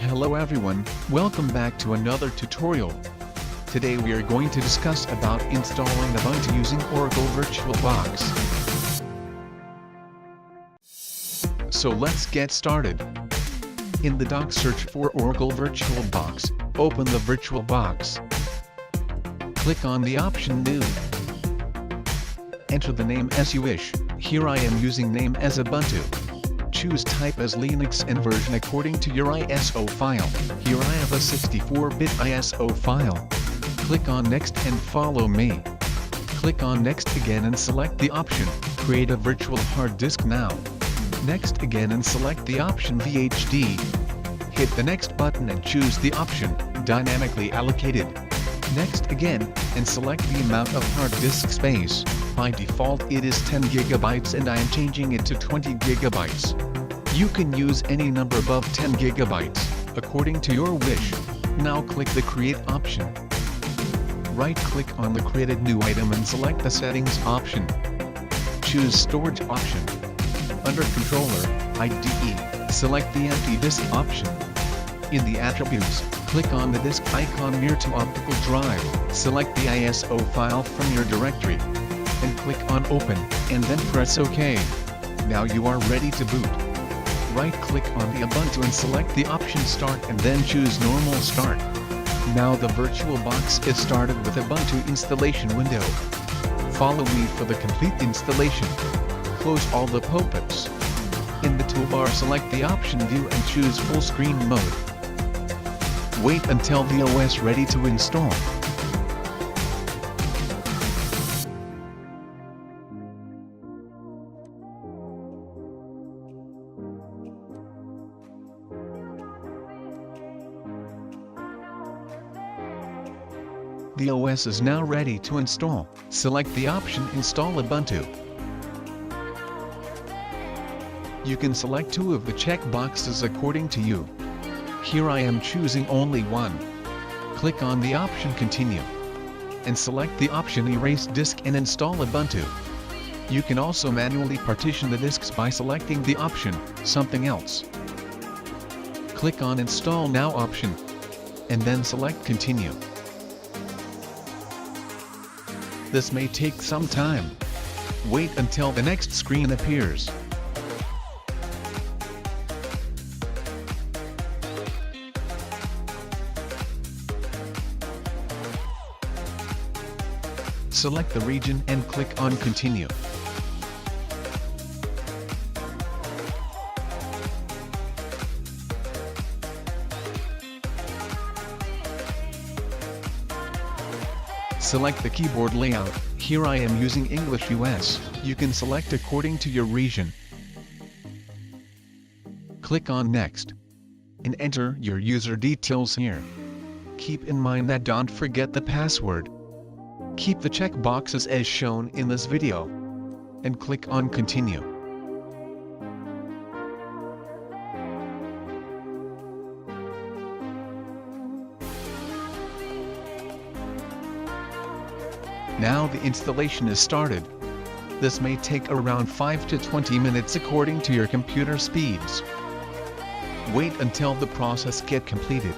Hello everyone, welcome back to another tutorial. Today we are going to discuss about installing Ubuntu using Oracle VirtualBox. So let's get started. In the dock search for Oracle VirtualBox, open the VirtualBox. Click on the option New. Enter the name as you wish, here I am using name as Ubuntu. Choose type as Linux and version according to your ISO file. Here I have a 64-bit ISO file. Click on Next and follow me. Click on Next again and select the option, Create a virtual hard disk now. Next again and select the option VHD. Hit the Next button and choose the option, Dynamically Allocated. Next again, and select the amount of hard disk space. By default it is 10 GB and I am changing it to 20 GB. You can use any number above 10 GB, according to your wish. Now click the Create option. Right-click on the created new item and select the Settings option. Choose Storage option. Under Controller, IDE, select the Empty Disk option. In the Attributes, click on the disk icon near to Optical Drive, select the ISO file from your directory, and click on Open, and then press OK. Now you are ready to boot. Right-click on the Ubuntu and select the option Start and then choose Normal Start. Now the VirtualBox is started with Ubuntu installation window. Follow me for the complete installation. Close all the pop-ups. In the toolbar select the option View and choose Full Screen Mode. Wait until the OS ready to install. The OS is now ready to install. Select the option Install Ubuntu. You can select two of the checkboxes according to you. Here I am choosing only one. Click on the option Continue. And select the option Erase Disk and install Ubuntu. You can also manually partition the disks by selecting the option Something Else. Click on Install Now option. And then select Continue. This may take some time. Wait until the next screen appears. Select the region and click on Continue. Select the keyboard layout. Here I am using English US. You can select according to your region. Click on Next. And enter your user details here. Keep in mind that don't forget the password. Keep the checkboxes as shown in this video. And click on Continue. Now the installation is started. This may take around 5 to 20 minutes according to your computer speeds. Wait until the process get completed.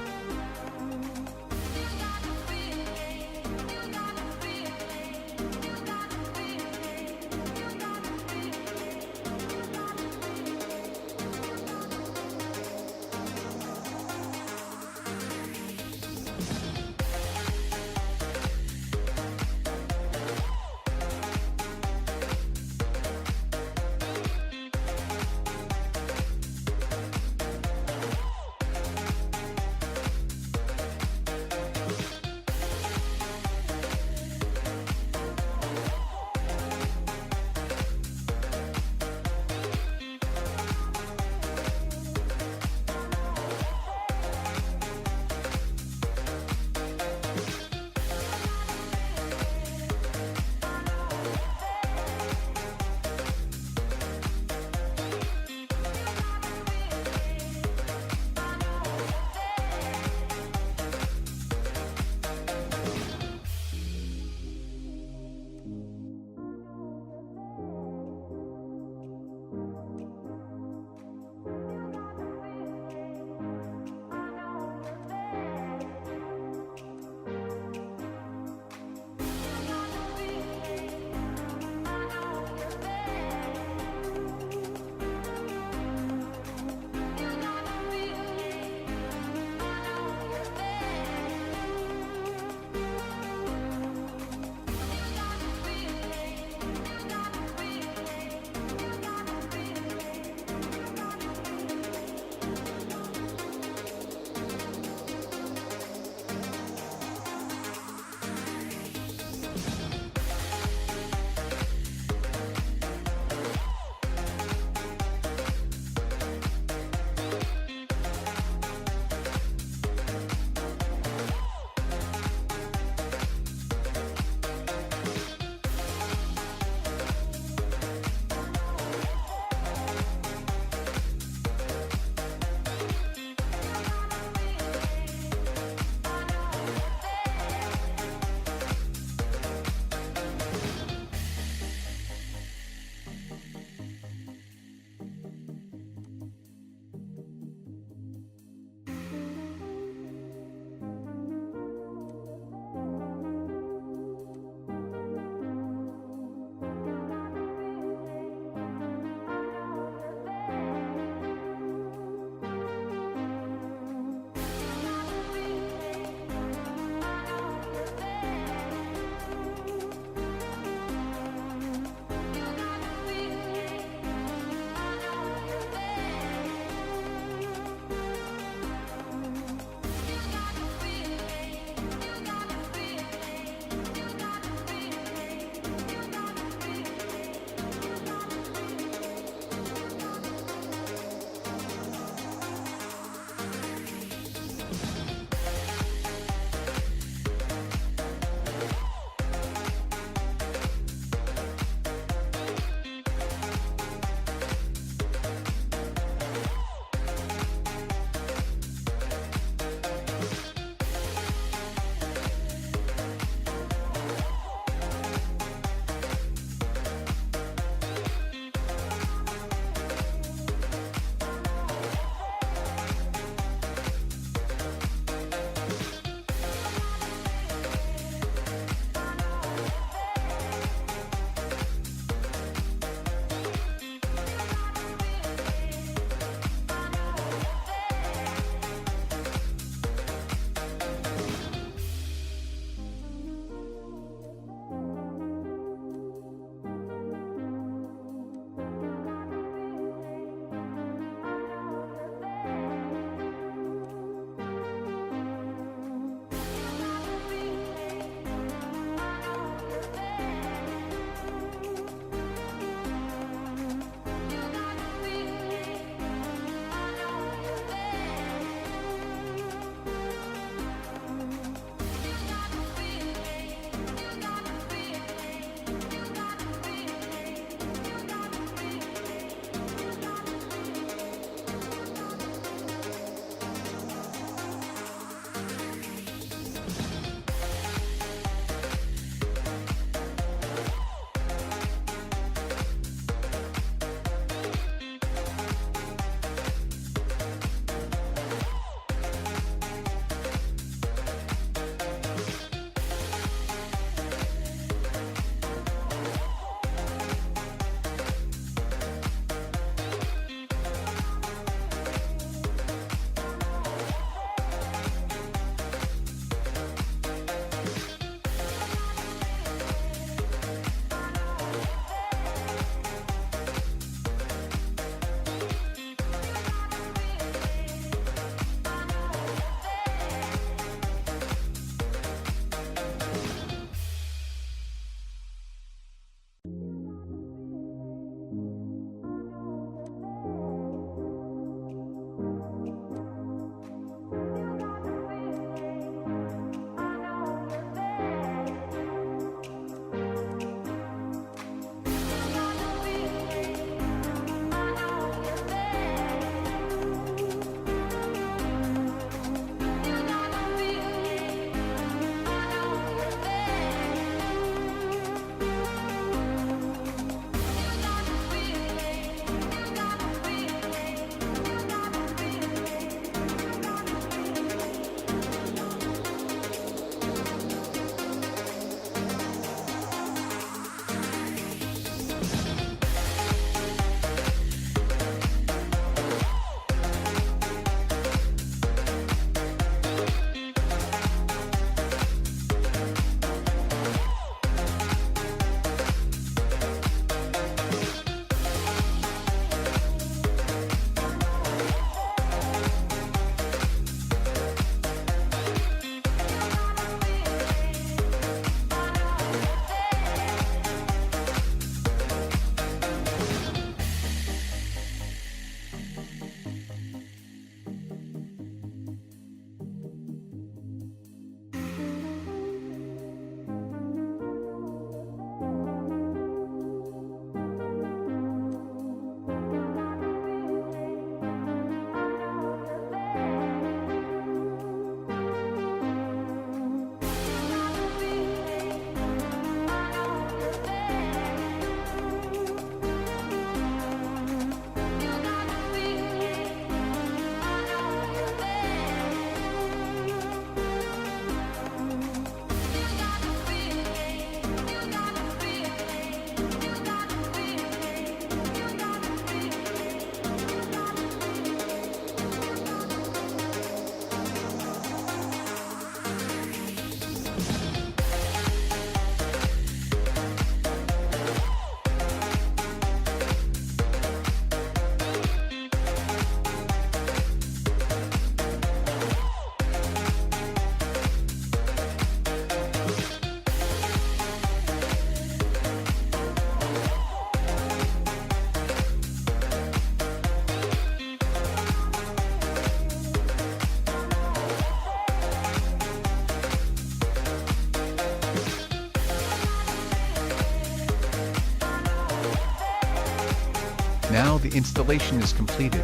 Now the installation is completed.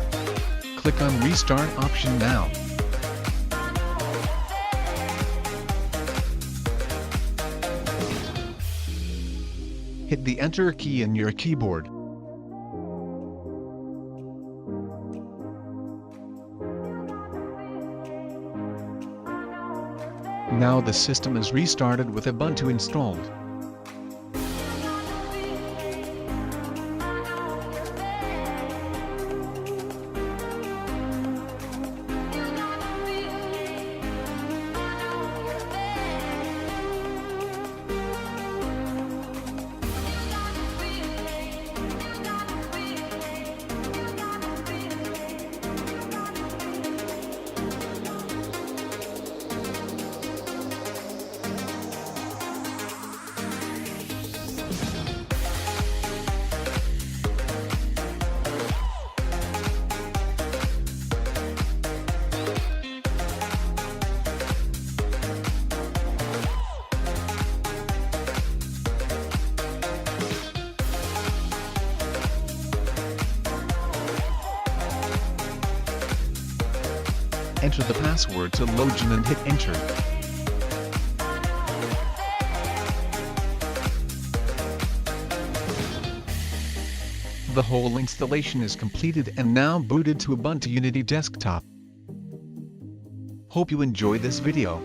Click on Restart option now. Hit the Enter key in your keyboard. Now the system is restarted with Ubuntu installed. Enter the password to login and hit Enter. The whole installation is completed and now booted to Ubuntu Unity Desktop. Hope you enjoyed this video.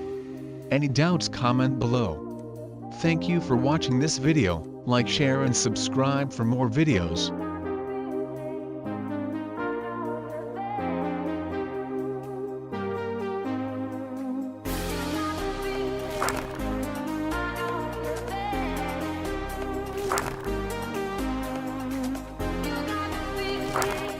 Any doubts, comment below. Thank you for watching this video. Like, share and subscribe for more videos. Bye.